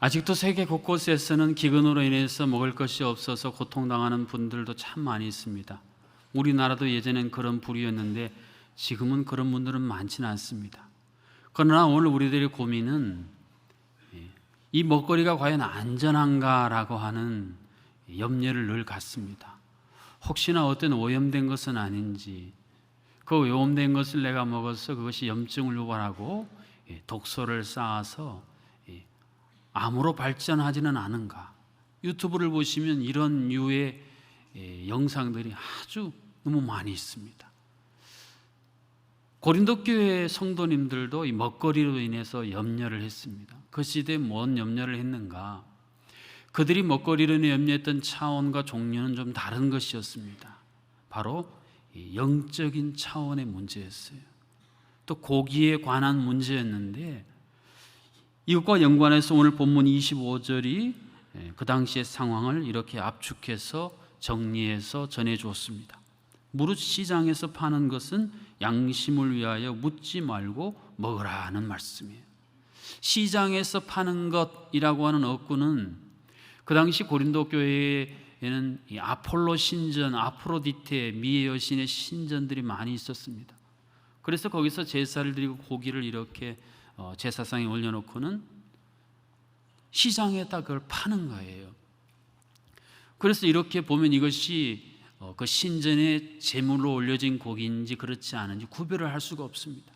아직도 세계 곳곳에서는 기근으로 인해서 먹을 것이 없어서 고통당하는 분들도 참 많이 있습니다. 우리나라도 예전엔 그런 부류였는데 지금은 그런 분들은 많지는 않습니다. 그러나 오늘 우리들의 고민은 이 먹거리가 과연 안전한가라고 하는 염려를 늘 갖습니다. 혹시나 어떤 오염된 것은 아닌지, 그 오염된 것을 내가 먹어서 그것이 염증을 유발하고 독소를 쌓아서 암으로 발전하지는 않은가. 유튜브를 보시면 이런 류의 영상들이 아주 너무 많이 있습니다. 고린도 교회 성도님들도 이 먹거리로 인해서 염려를 했습니다. 그 시대에 뭔 염려를 했는가? 그들이 먹거리로 인해 염려했던 차원과 종류는 좀 다른 것이었습니다. 바로 영적인 차원의 문제였어요. 또 고기에 관한 문제였는데, 이것과 연관해서 오늘 본문 25절이 그 당시의 상황을 이렇게 압축해서 정리해서 전해주었습니다. 무릇 시장에서 파는 것은 양심을 위하여 묻지 말고 먹으라는 말씀이에요. 시장에서 파는 것이라고 하는 어구는 그 당시 고린도 교회에는 이 아폴로 신전, 아프로디테, 미의 여신의 신전들이 많이 있었습니다. 그래서 거기서 제사를 드리고 고기를 이렇게 제사상에 올려놓고는 시장에다 그걸 파는 거예요. 그래서 이렇게 보면 이것이 그 신전의 제물로 올려진 고기인지 그렇지 않은지 구별을 할 수가 없습니다.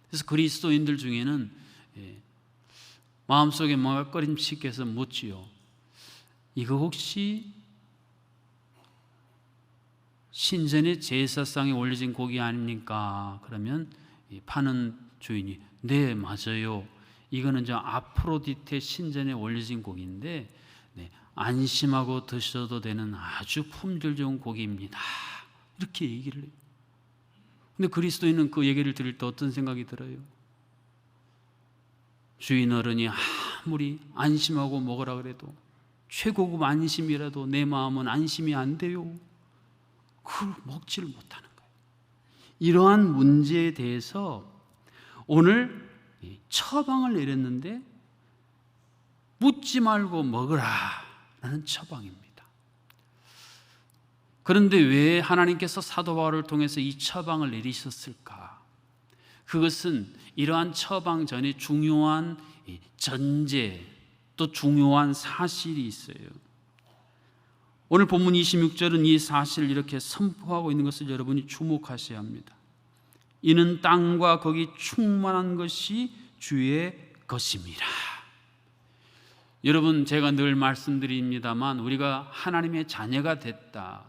그래서 그리스도인들 중에는 마음속에 뭔가 꺼림칙해서 묻지요. 이거 혹시 신전의 제사상에 올려진 고기 아닙니까? 그러면 파는 주인이 네, 맞아요. 이거는 저 아프로디테 신전에 올려진 고기인데 안심하고 드셔도 되는 아주 품질 좋은 고기입니다. 이렇게 얘기를 해요. 근데 그리스도인은 그 얘기를 들을 때 어떤 생각이 들어요? 주인 어른이 아무리 안심하고 먹으라 그래도 최고급 안심이라도 내 마음은 안심이 안 돼요. 그걸 먹지를 못하는 거예요. 이러한 문제에 대해서 오늘 처방을 내렸는데 묻지 말고 먹으라라는 처방입니다. 그런데 왜 하나님께서 사도 바울을 통해서 이 처방을 내리셨을까? 그것은 이러한 처방 전에 중요한 전제 또 중요한 사실이 있어요. 오늘 본문 26절은 이 사실을 이렇게 선포하고 있는 것을 여러분이 주목하셔야 합니다. 이는 땅과 거기 충만한 것이 주의 것입니다. 여러분, 제가 늘 말씀드립니다만 우리가 하나님의 자녀가 됐다.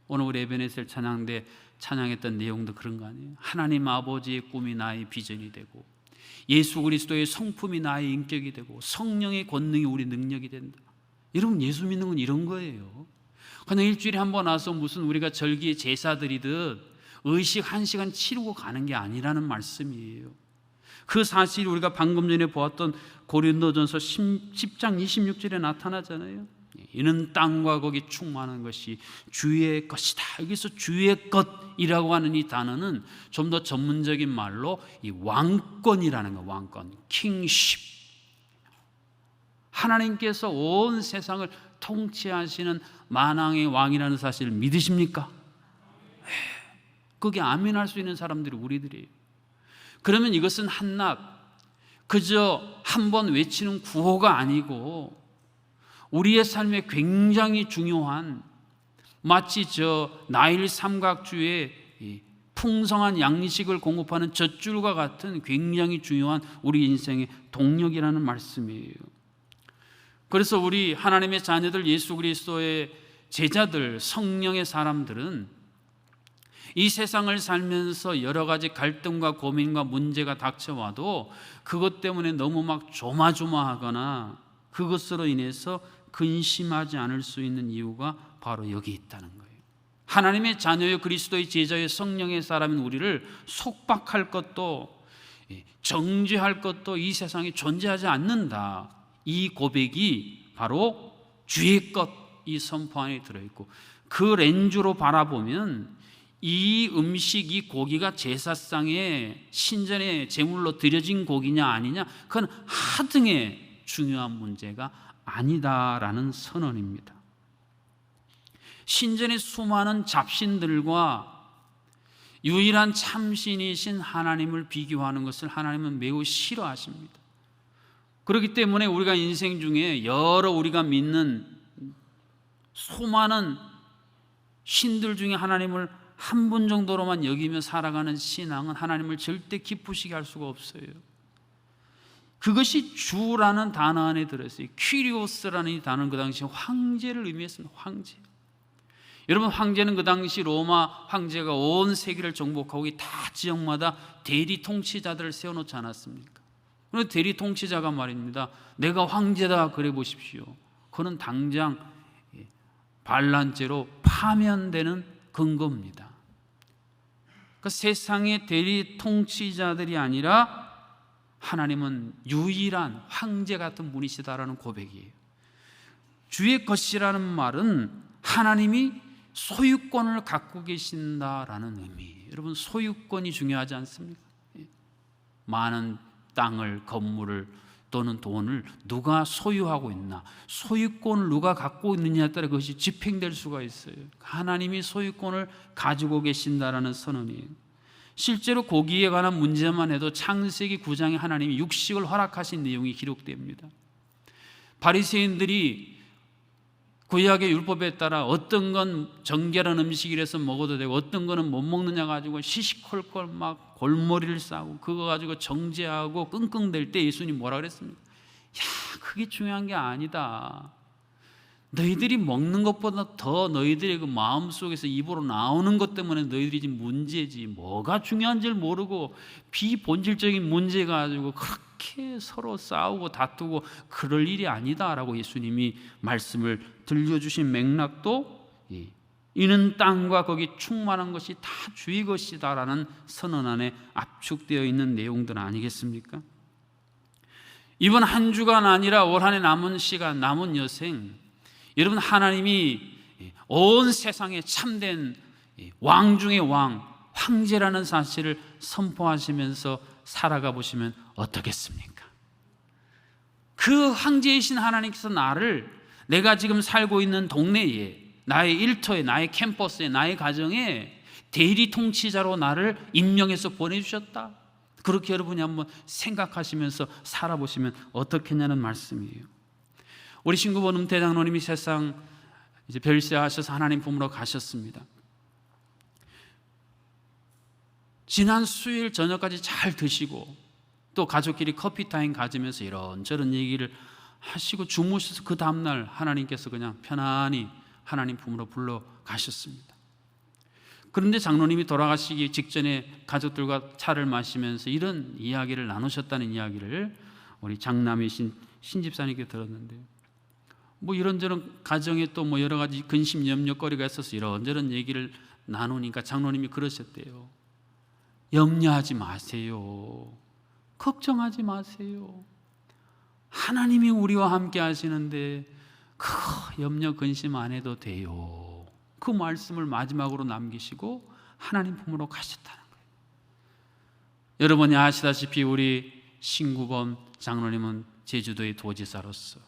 오늘 우리 에베네셀 찬양대 찬양했던 내용도 그런 거 아니에요? 하나님 아버지의 꿈이 나의 비전이 되고 예수 그리스도의 성품이 나의 인격이 되고 성령의 권능이 우리 능력이 된다. 여러분, 예수 믿는 건 이런 거예요. 그냥 일주일에 한 번 와서 무슨 우리가 절기에 제사 드리듯 의식 1시간 치르고 가는 게 아니라는 말씀이에요. 그 사실이 우리가 방금 전에 보았던 고린도전서 10장 26절에 나타나잖아요. 이는 땅과 거기 충만한 것이 주의 것이다. 여기서 주의 것이라고 하는 이 단어는 좀 더 전문적인 말로 이 왕권이라는 거, 왕권, 킹십. 하나님께서 온 세상을 통치하시는 만왕의 왕이라는 사실을 믿으십니까? 그게 아멘할 수 있는 사람들이 우리들이에요. 그러면 이것은 한낱 그저 한번 외치는 구호가 아니고 우리의 삶에 굉장히 중요한, 마치 저 나일 삼각주의 풍성한 양식을 공급하는 젖줄과 같은 굉장히 중요한 우리 인생의 동력이라는 말씀이에요. 그래서 우리 하나님의 자녀들, 예수 그리스도의 제자들, 성령의 사람들은 이 세상을 살면서 여러 가지 갈등과 고민과 문제가 닥쳐와도 그것 때문에 너무 막 조마조마하거나 그것으로 인해서 근심하지 않을 수 있는 이유가 바로 여기 있다는 거예요. 하나님의 자녀요 그리스도의 제자요 성령의 사람인 우리를 속박할 것도 정죄할 것도 이 세상에 존재하지 않는다. 이 고백이 바로 주의 것, 이 선포 안에 들어있고, 그 렌즈로 바라보면 이 음식, 이 고기가 제사상에 신전에 제물로 드려진 고기냐 아니냐, 그건 하등의 중요한 문제가 아니다라는 선언입니다. 신전의 수많은 잡신들과 유일한 참신이신 하나님을 비교하는 것을 하나님은 매우 싫어하십니다. 그렇기 때문에 우리가 인생 중에 여러 우리가 믿는 수많은 신들 중에 하나님을 한 분 정도로만 여기며 살아가는 신앙은 하나님을 절대 기쁘시게 할 수가 없어요. 그것이 주라는 단어 안에 들어있어요. 퀴리오스라는 이 단어는 그 당시 황제를 의미했습니다. 황제. 여러분, 황제는 그 당시 로마 황제가 온 세계를 정복하고 다 지역마다 대리 통치자들을 세워놓지 않았습니까? 그런데 대리 통치자가 말입니다, 내가 황제다 그래 보십시오. 그는 당장 반란죄로 파면되는 근거입니다. 그러니까 세상의 대리 통치자들이 아니라 하나님은 유일한 황제 같은 분이시다라는 고백이에요. 주의 것이라는 말은 하나님이 소유권을 갖고 계신다라는 의미. 여러분, 소유권이 중요하지 않습니까? 많은 땅을, 건물을 또는 돈을 누가 소유하고 있나, 소유권을 누가 갖고 있느냐에 따라 그것이 집행될 수가 있어요. 하나님이 소유권을 가지고 계신다라는 선언이에요. 실제로 고기에 관한 문제만 해도 창세기 9장에 하나님이 육식을 허락하신 내용이 기록됩니다. 바리새인들이 구약의 율법에 따라 어떤 건 정결한 음식이라서 먹어도 되고 어떤 거는 못 먹느냐 가지고 시시콜콜 막 골머리를 싸고 그거 가지고 정죄하고 끙끙댈 때 예수님 뭐라 그랬습니까? 야, 그게 중요한 게 아니다. 너희들이 먹는 것보다 더 너희들의 그 마음속에서 입으로 나오는 것 때문에 너희들이 지금 문제지, 뭐가 중요한지를 모르고 비본질적인 문제 가지고 그렇게 서로 싸우고 다투고 그럴 일이 아니다라고 예수님이 말씀을 들려주신 맥락도 이는 땅과 거기 충만한 것이 다 주의 것이다라는 선언 안에 압축되어 있는 내용들 아니겠습니까? 이번 한 주간 아니라 올 한 해 남은 시간, 남은 여생, 여러분, 하나님이 온 세상에 참된 왕 중의 왕, 황제라는 사실을 선포하시면서 살아가 보시면 어떻겠습니까? 그 황제이신 하나님께서 나를 내가 지금 살고 있는 동네에, 나의 일터에, 나의 캠퍼스에, 나의 가정에 대리 통치자로 나를 임명해서 보내주셨다. 그렇게 여러분이 한번 생각하시면서 살아보시면 어떻겠냐는 말씀이에요. 우리 신구본 음태장로님이 세상 이제 별세하셔서 하나님 품으로 가셨습니다. 지난 수요일 저녁까지 잘 드시고 또 가족끼리 커피타임 가지면서 이런저런 얘기를 하시고 주무셔서 그 다음날 하나님께서 그냥 편안히 하나님 품으로 불러 가셨습니다. 그런데 장로님이 돌아가시기 직전에 가족들과 차를 마시면서 이런 이야기를 나누셨다는 이야기를 우리 장남이신 신집사님께 들었는데요. 뭐 이런저런 가정에 또 뭐 여러 가지 근심 염려거리가 있어서 이런저런 얘기를 나누니까 장로님이 그러셨대요. 염려하지 마세요. 걱정하지 마세요. 하나님이 우리와 함께 하시는데 그 염려 근심 안 해도 돼요. 그 말씀을 마지막으로 남기시고 하나님 품으로 가셨다는 거예요. 여러분이 아시다시피 우리 신구범 장로님은 제주도의 도지사로서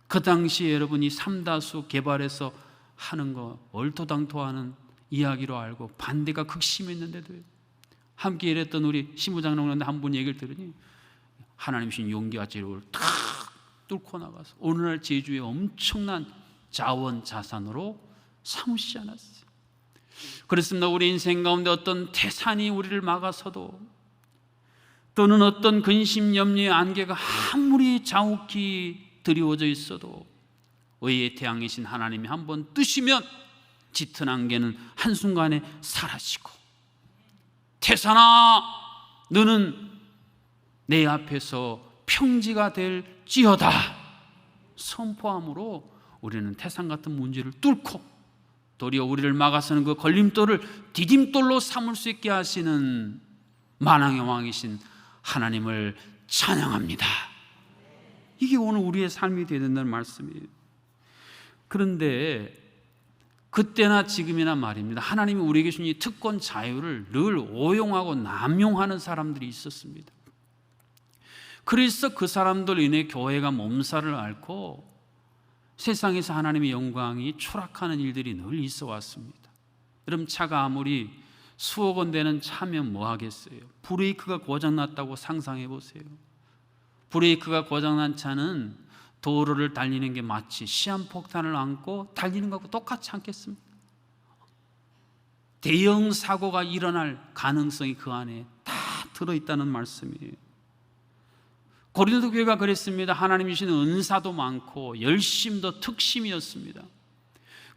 그 당시에 여러분이 삼다수 개발해서 하는 거 얼토당토하는 이야기로 알고 반대가 극심했는데도 함께 일했던 우리 신부장로님 한 분 얘기를 들으니 하나님 주신 용기와 지혜를 탁 뚫고 나가서 오늘날 제주의 엄청난 자원 자산으로 삼으시지 않았어요. 그렇습니다. 우리 인생 가운데 어떤 태산이 우리를 막아서도 또는 어떤 근심 염려의 안개가 아무리 자욱히 드리워져 있어도 의의 태양이신 하나님이 한번 뜨시면 짙은 안개는 한순간에 사라지고 태산아 너는 내 앞에서 평지가 될지어다 선포함으로 우리는 태산 같은 문제를 뚫고 도리어 우리를 막아서는 그 걸림돌을 디딤돌로 삼을 수 있게 하시는 만왕의 왕이신 하나님을 찬양합니다. 이게 오늘 우리의 삶이 되어야 된다는 말씀이에요. 그런데 그때나 지금이나 말입니다. 하나님이 우리에게 주신 이 특권 자유를 늘 오용하고 남용하는 사람들이 있었습니다. 그래서 그 사람들 인해 교회가 몸살을 앓고 세상에서 하나님의 영광이 추락하는 일들이 늘 있어 왔습니다. 여러분, 차가 아무리 수억 원 되는 차면 뭐 하겠어요? 브레이크가 고장났다고 상상해 보세요. 브레이크가 고장난 차는 도로를 달리는 게 마치 시한폭탄을 안고 달리는 것하고 똑같지 않겠습니까? 대형 사고가 일어날 가능성이 그 안에 다 들어있다는 말씀이에요. 고린도 교회가 그랬습니다. 하나님이 주시는 은사도 많고 열심도 특심이었습니다.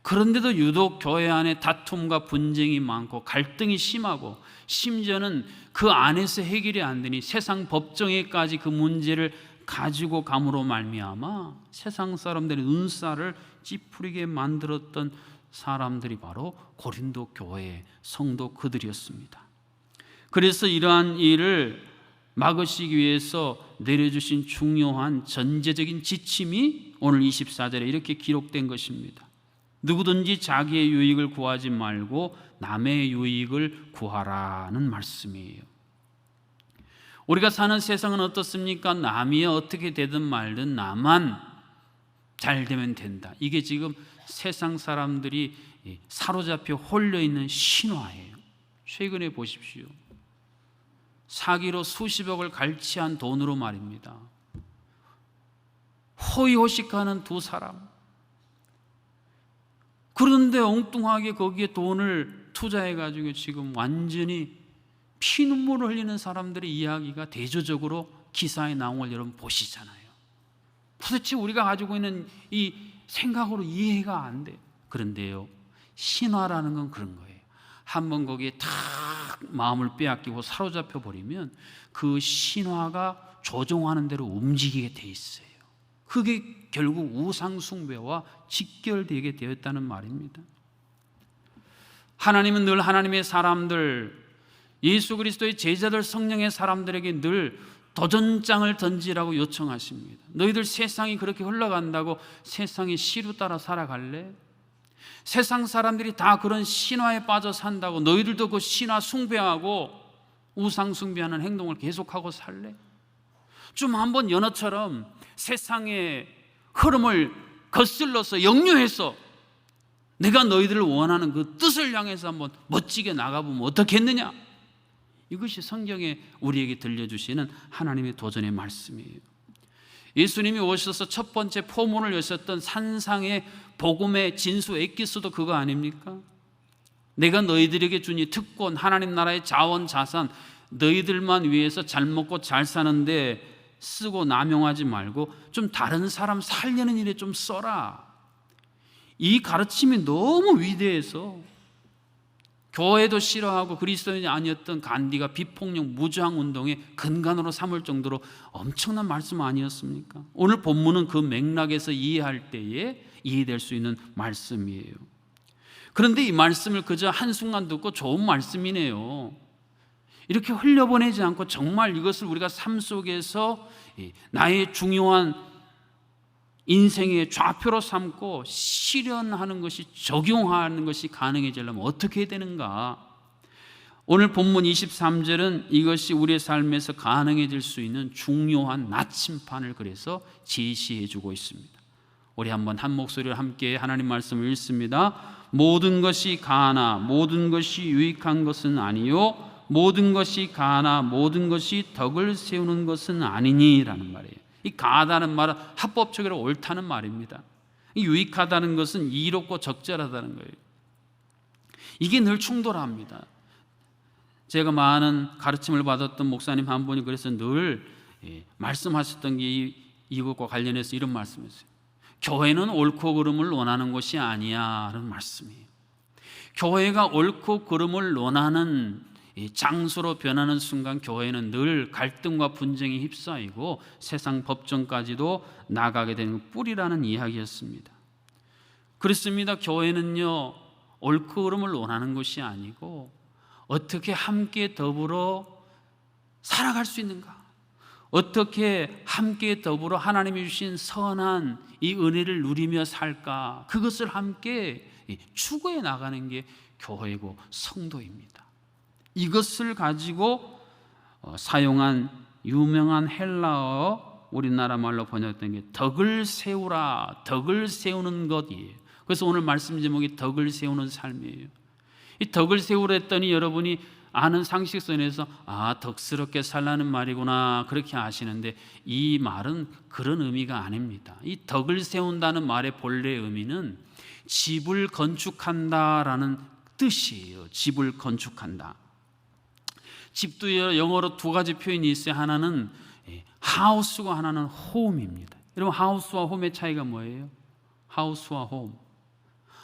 그런데도 유독 교회 안에 다툼과 분쟁이 많고 갈등이 심하고 심지어는 그 안에서 해결이 안 되니 세상 법정에까지 그 문제를 가지고 감으로 말미암아 세상 사람들의 은사를 찌푸리게 만들었던 사람들이 바로 고린도 교회의 성도 그들이었습니다. 그래서 이러한 일을 막으시기 위해서 내려주신 중요한 전제적인 지침이 오늘 24절에 이렇게 기록된 것입니다. 누구든지 자기의 유익을 구하지 말고 남의 유익을 구하라는 말씀이에요. 우리가 사는 세상은 어떻습니까? 남이 어떻게 되든 말든 나만 잘 되면 된다. 이게 지금 세상 사람들이 사로잡혀 홀려있는 신화예요. 최근에 보십시오. 사기로 수십억을 갈취한 돈으로 말입니다. 호의호식하는 두 사람. 그런데 엉뚱하게 거기에 돈을 투자해가지고 지금 완전히 피눈물을 흘리는 사람들의 이야기가 대조적으로 기사에 나온 걸 여러분 보시잖아요. 도대체 우리가 가지고 있는 이 생각으로 이해가 안 돼요. 그런데요, 신화라는 건 그런 거예요. 한번 거기에 탁 마음을 빼앗기고 사로잡혀 버리면 그 신화가 조종하는 대로 움직이게 돼 있어요. 그게 결국 우상 숭배와 직결되게 되었다는 말입니다. 하나님은 늘 하나님의 사람들, 예수 그리스도의 제자들, 성령의 사람들에게 늘 도전장을 던지라고 요청하십니다. 너희들 세상이 그렇게 흘러간다고 세상의 시루 따라 살아갈래? 세상 사람들이 다 그런 신화에 빠져 산다고 너희들도 그 신화 숭배하고 우상 숭배하는 행동을 계속하고 살래? 좀 한번 연어처럼 세상의 흐름을 거슬러서 역류해서 내가 너희들을 원하는 그 뜻을 향해서 한번 멋지게 나가보면 어떻겠느냐? 이것이 성경에 우리에게 들려주시는 하나님의 도전의 말씀이에요. 예수님이 오셔서 첫 번째 포문을 여셨던 산상의 복음의 진수 엑기스도 그거 아닙니까? 내가 너희들에게 주니 특권, 하나님 나라의 자원, 자산, 너희들만 위해서 잘 먹고 잘 사는데 쓰고 남용하지 말고 좀 다른 사람 살려는 일에 좀 써라. 이 가르침이 너무 위대해서 교회도 싫어하고 그리스도인이 아니었던 간디가 비폭력 무저항 운동의 근간으로 삼을 정도로 엄청난 말씀 아니었습니까? 오늘 본문은 그 맥락에서 이해할 때에 이해될 수 있는 말씀이에요. 그런데 이 말씀을 그저 한순간 듣고 좋은 말씀이네요, 이렇게 흘려보내지 않고 정말 이것을 우리가 삶 속에서 나의 중요한 인생의 좌표로 삼고 실현하는 것이, 적용하는 것이 가능해지려면 어떻게 해야 되는가? 오늘 본문 23절은 이것이 우리의 삶에서 가능해질 수 있는 중요한 나침판을 그래서 제시해 주고 있습니다. 우리 한번 한 목소리로 함께 하나님 말씀을 읽습니다. 모든 것이 가하나 모든 것이 유익한 것은 아니요 모든 것이 가하나 모든 것이 덕을 세우는 것은 아니니라는 말이에요. 이 가하다는 말은 합법적으로 옳다는 말입니다. 이 유익하다는 것은 이롭고 적절하다는 거예요. 이게 늘 충돌합니다. 제가 많은 가르침을 받았던 목사님 한 분이 그래서 늘 말씀하셨던 게 이것과 관련해서 이런 말씀이었어요. 교회는 옳고 그름을 논하는 것이 아니야 라는 말씀이에요. 교회가 옳고 그름을 논하는 장소로 변하는 순간 교회는 늘 갈등과 분쟁에 휩싸이고 세상 법정까지도 나가게 되는 뿌리라는 이야기였습니다. 그렇습니다. 교회는요, 옳고 그름을 논하는 것이 아니고 어떻게 함께 더불어 살아갈 수 있는가, 어떻게 함께 더불어 하나님이 주신 선한 이 은혜를 누리며 살까, 그것을 함께 추구해 나가는 게 교회고 성도입니다. 이것을 가지고 사용한 유명한 헬라어 우리나라 말로 번역된 게 덕을 세우라, 덕을 세우는 것이에요. 그래서 오늘 말씀 제목이 덕을 세우는 삶이에요. 이 덕을 세우라 했더니 여러분이 아는 상식선에서 덕스럽게 살라는 말이구나 그렇게 아시는데, 이 말은 그런 의미가 아닙니다. 이 덕을 세운다는 말의 본래 의미는 집을 건축한다라는 뜻이에요. 집을 건축한다. 집도 영어로 두 가지 표현이 있어요. 하나는 하우스고 하나는 홈입니다. 여러분, 하우스와 홈의 차이가 뭐예요? 하우스와 홈.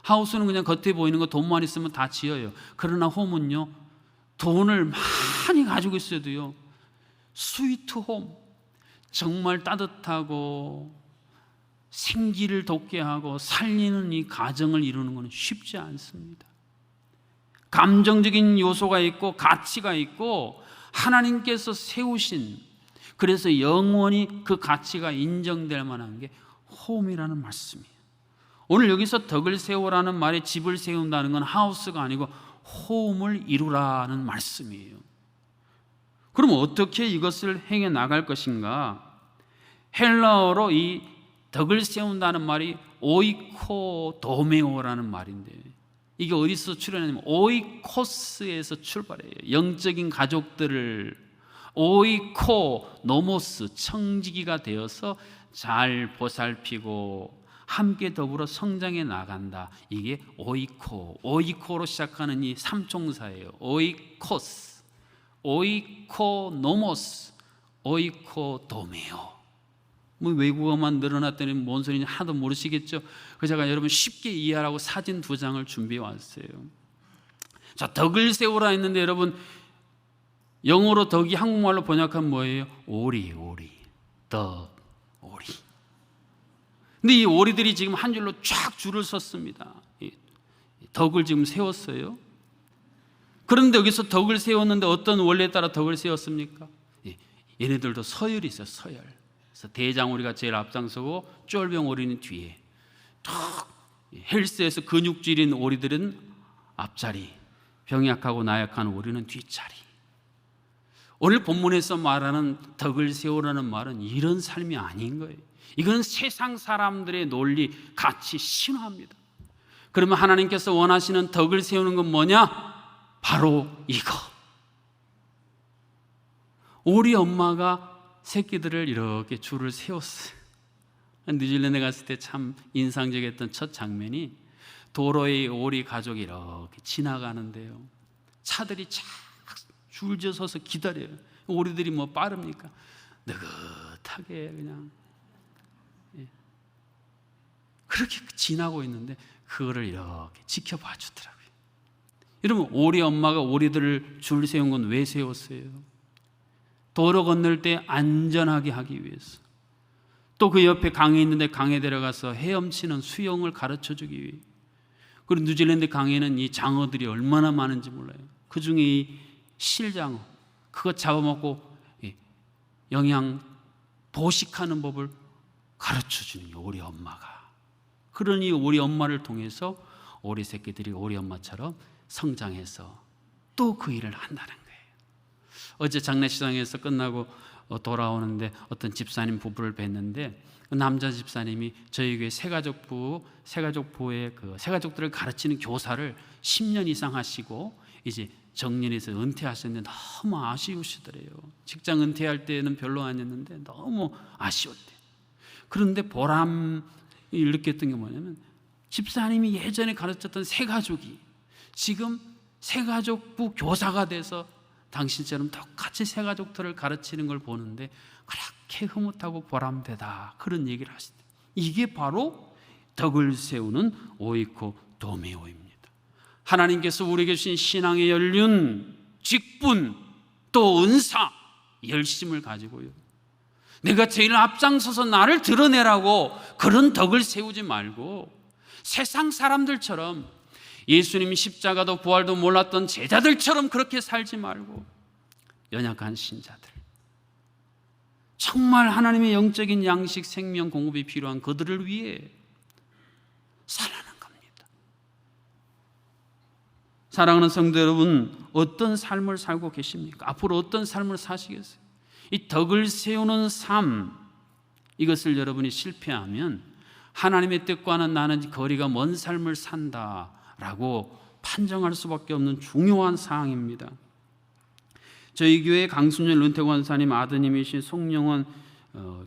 하우스는 그냥 겉에 보이는 거 돈만 있으면 다 지어요. 그러나 홈은요, 돈을 많이 가지고 있어도요, 스위트 홈, 정말 따뜻하고 생기를 돋게 하고 살리는 이 가정을 이루는 것은 쉽지 않습니다. 감정적인 요소가 있고 가치가 있고 하나님께서 세우신, 그래서 영원히 그 가치가 인정될 만한 게 홈이라는 말씀이에요. 오늘 여기서 덕을 세우라는 말에 집을 세운다는 건 하우스가 아니고 홈을 이루라는 말씀이에요. 그럼 어떻게 이것을 행해 나갈 것인가? 헬라어로 이 덕을 세운다는 말이 오이코도메오라는 말인데, 이게 어디서 출현하냐면 오이코스에서 출발해요. 영적인 가족들을 오이코노모스, 청지기가 되어서 잘 보살피고 함께 더불어 성장해 나간다. 이게 오이코로 시작하는 이 삼총사예요. 오이코스, 오이코노모스, 오이코도메오. 뭐 외국어만 늘어났더니 뭔 소리인지 하나도 모르시겠죠? 그래서 제가 여러분 쉽게 이해하라고 사진 2장을 준비해 왔어요. 자, 덕을 세우라 했는데 여러분, 영어로 덕이 한국말로 번역하면 뭐예요? 오리, 덕, 오리. 근데 이 오리들이 지금 한 줄로 쫙 줄을 섰습니다. 덕을 지금 세웠어요. 그런데 여기서 덕을 세웠는데 어떤 원리에 따라 덕을 세웠습니까? 얘네들도 서열이 있어요. 서열. 그래서 대장 오리가 제일 앞장서고 쫄병 오리는 뒤에. 헬스에서 근육질인 오리들은 앞자리, 병약하고 나약한 오리는 뒷자리. 오늘 본문에서 말하는 덕을 세우라는 말은 이런 삶이 아닌 거예요. 이건 세상 사람들의 논리, 가치, 신화입니다. 그러면 하나님께서 원하시는 덕을 세우는 건 뭐냐? 바로 이거. 오리 엄마가 새끼들을 이렇게 줄을 세웠어요. 뉴질랜드 갔을 때 참 인상적이었던 첫 장면이, 도로에 오리 가족이 이렇게 지나가는데요, 차들이 쫙 줄져 서서 기다려요. 오리들이 뭐 빠릅니까? 느긋하게 그냥 그렇게 지나고 있는데 그거를 이렇게 지켜봐 주더라고요. 여러분, 오리 엄마가 오리들을 줄 세운 건 왜 세웠어요? 도로 건널 때 안전하게 하기 위해서, 또 그 옆에 강이 있는데 강에 들어가서 헤엄치는 수영을 가르쳐 주기 위해. 그리고 뉴질랜드 강에는 이 장어들이 얼마나 많은지 몰라요. 그 중에 이 실장어, 그거 잡아먹고 영양 보식하는 법을 가르쳐 주는 게 오리 엄마가. 그러니 우리 엄마를 통해서 오리 새끼들이 우리 엄마처럼 성장해서 또 그 일을 한다는 거예요. 어제 장례식장에서 끝나고 돌아오는데 어떤 집사님 부부를 뵀는데, 그 남자 집사님이 저희 교회 새가족부의 그 새가족들을 가르치는 교사를 10년 이상 하시고 이제 정년에서 은퇴하셨는데 너무 아쉬우시더래요. 직장 은퇴할 때는 별로 아니었는데 너무 아쉬웠대요. 그런데 보람을 느꼈던 게 뭐냐면, 집사님이 예전에 가르쳤던 새가족이 지금 새가족부 교사가 돼서 당신처럼 똑같이 새가족들을 가르치는 걸 보는데 그렇게 흐뭇하고 보람되다, 그런 얘기를 하시대요. 이게 바로 덕을 세우는 오이코도메오입니다. 하나님께서 우리에게 주신 신앙의 연륜, 직분, 또 은사, 열심을 가지고요, 내가 제일 앞장서서 나를 드러내라고 그런 덕을 세우지 말고, 세상 사람들처럼, 예수님이 십자가도 부활도 몰랐던 제자들처럼 그렇게 살지 말고, 연약한 신자들, 정말 하나님의 영적인 양식, 생명 공급이 필요한 그들을 위해 살아는 겁니다. 사랑하는 성도 여러분, 어떤 삶을 살고 계십니까? 앞으로 어떤 삶을 사시겠어요? 이 덕을 세우는 삶, 이것을 여러분이 실패하면 하나님의 뜻과는 나는 거리가 먼 삶을 산다라고 판정할 수밖에 없는 중요한 사항입니다. 저희 교회 강순열 룬태 권사님 아드님이신 송영원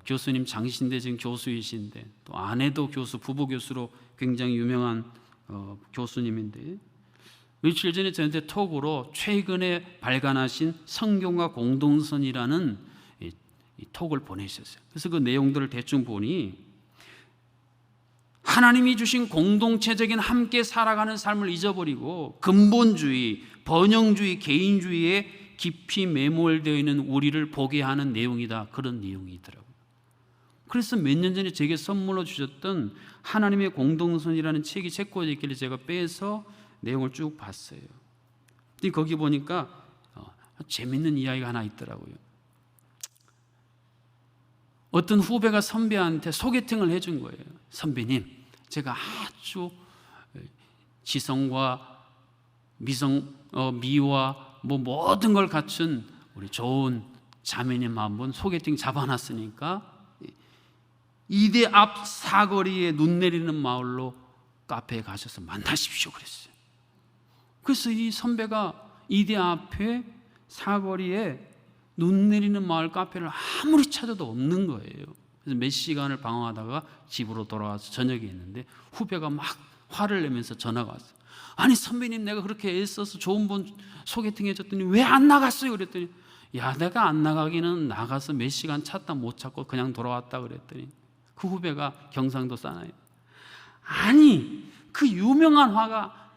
교수님 장신대 지금 교수이신데, 또 아내도 교수, 부부 교수로 굉장히 유명한 교수님인데, 며칠 전에 저한테 톡으로 최근에 발간하신 성경과 공동선이라는 이 톡을 보내셨어요. 그래서 그 내용들을 대충 보니 하나님이 주신 공동체적인 함께 살아가는 삶을 잊어버리고 근본주의, 번영주의, 개인주의에 깊이 매몰되어 있는 우리를 보게 하는 내용이다, 그런 내용이더라고요. 그래서 몇 년 전에 제게 선물로 주셨던 하나님의 공동선이라는 책이 책꽂이에 있길래 제가 빼서 내용을 쭉 봤어요. 근데 거기 보니까 재밌는 이야기가 하나 있더라고요. 어떤 후배가 선배한테 소개팅을 해준 거예요. 선배님, 제가 아주 지성과 미와 모든 걸 갖춘 우리 좋은 자매님 한분 소개팅 잡아놨으니까 이대 앞 사거리에 눈 내리는 마을로 카페에 가셔서 만나십시오 그랬어요. 그래서 이 선배가 이대 앞에 사거리에 눈 내리는 마을 카페를 아무리 찾아도 없는 거예요. 그래서 몇 시간을 방황하다가 집으로 돌아와서 저녁에 있는데 후배가 막 화를 내면서 전화가 왔어요. 아니 선배님, 내가 그렇게 애써서 좋은 분 소개팅 해줬더니 왜 안 나갔어요? 그랬더니 야, 내가 안 나가기는 나가서 몇 시간 찾다 못 찾고 그냥 돌아왔다 그랬더니 그 후배가 경상도 사나이예요. 아니 그 유명한 화가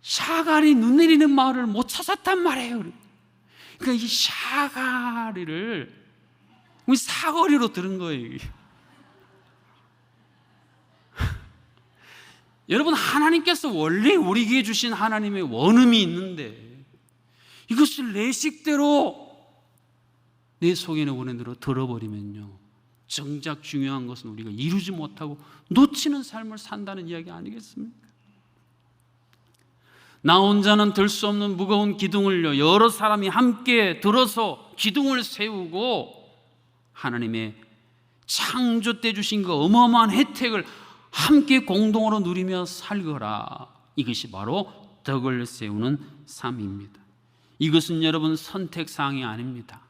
샤가리 눈 내리는 마을을 못 찾았단 말이에요. 그러니까 이 샤가리를 우리 사거리로 들은 거예요. 여러분, 하나님께서 원래 우리에게 주신 하나님의 원음이 있는데 이것을 내 식대로 내 속에 있는 원음대로 들어버리면요, 정작 중요한 것은 우리가 이루지 못하고 놓치는 삶을 산다는 이야기 아니겠습니까? 나 혼자는 들 수 없는 무거운 기둥을요, 여러 사람이 함께 들어서 기둥을 세우고 하나님의 창조 때 주신 그 어마어마한 혜택을 함께 공동으로 누리며 살거라. 이것이 바로 덕을 세우는 삶입니다. 이것은 여러분 선택사항이 아닙니다.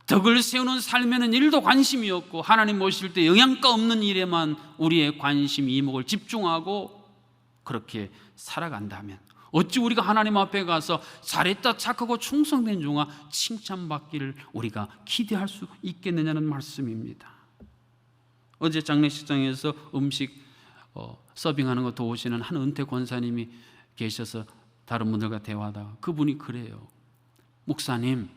덕을 세우는 삶에는 일도 관심이 없고 하나님 모실 때 영양가 없는 일에만 우리의 관심, 이목을 집중하고 그렇게 살아간다면 어찌 우리가 하나님 앞에 가서 잘했다, 착하고 충성된 종아 칭찬받기를 우리가 기대할 수 있겠느냐는 말씀입니다. 어제 장례식장에서 음식 서빙하는 거 도우시는 한 은퇴 권사님이 계셔서 다른 분들과 대화하다가 그분이 그래요. 목사님,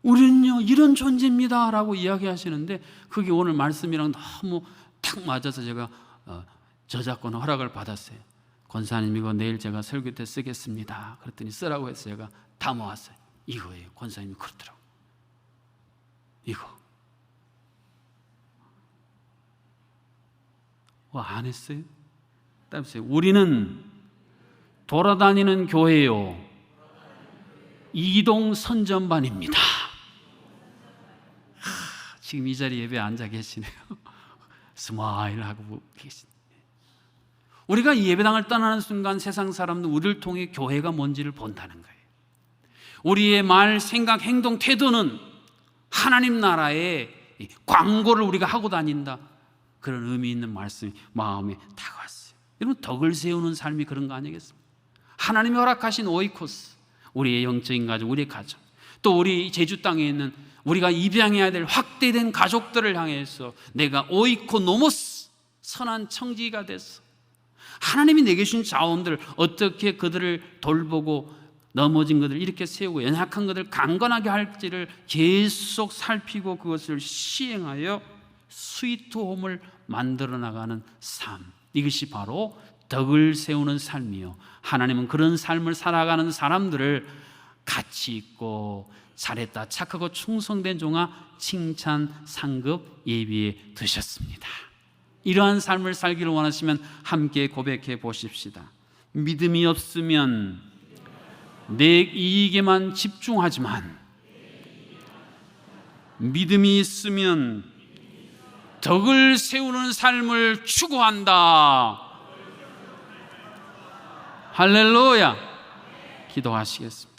우리는요 이런 존재입니다 라고 이야기하시는데 그게 오늘 말씀이랑 너무 딱 맞아서 제가 저작권 허락을 받았어요. 권사님, 이거 내일 제가 설교 때 쓰겠습니다. 그랬더니 쓰라고 해서 제가 다 모았어요. 이거예요. 권사님이 그러더라고요. 이거 안 했어요? 따라서 우리는 돌아다니는 교회요, 이동 선전반입니다. 지금 이 자리에 예배에 앉아 계시네요. 스마일 하고 계시네요. 우리가 예배당을 떠나는 순간 세상 사람도 우리를 통해 교회가 뭔지를 본다는 거예요. 우리의 말, 생각, 행동, 태도는 하나님 나라의 광고를 우리가 하고 다닌다, 그런 의미 있는 말씀이 마음에 다가왔어요. 여러분, 덕을 세우는 삶이 그런 거 아니겠습니까? 하나님이 허락하신 오이코스, 우리의 영적인 가족, 우리의 가족, 또 우리 제주 땅에 있는 우리가 입양해야 될 확대된 가족들을 향해서 내가 오이코노모스, 선한 청지기가 됐어. 하나님이 내게 주신 자원들, 어떻게 그들을 돌보고 넘어진 것들을 이렇게 세우고 연약한 것들을 강건하게 할지를 계속 살피고 그것을 시행하여 스위트홈을 만들어 나가는 삶, 이것이 바로 덕을 세우는 삶이요, 하나님은 그런 삶을 살아가는 사람들을 가치 있고 잘했다, 착하고 충성된 종아 칭찬, 상급, 예비에 두셨습니다. 이러한 삶을 살기를 원하시면 함께 고백해 보십시다. 믿음이 없으면 내 이익에만 집중하지만 믿음이 있으면 덕을 세우는 삶을 추구한다. 할렐루야. 기도하시겠습니다.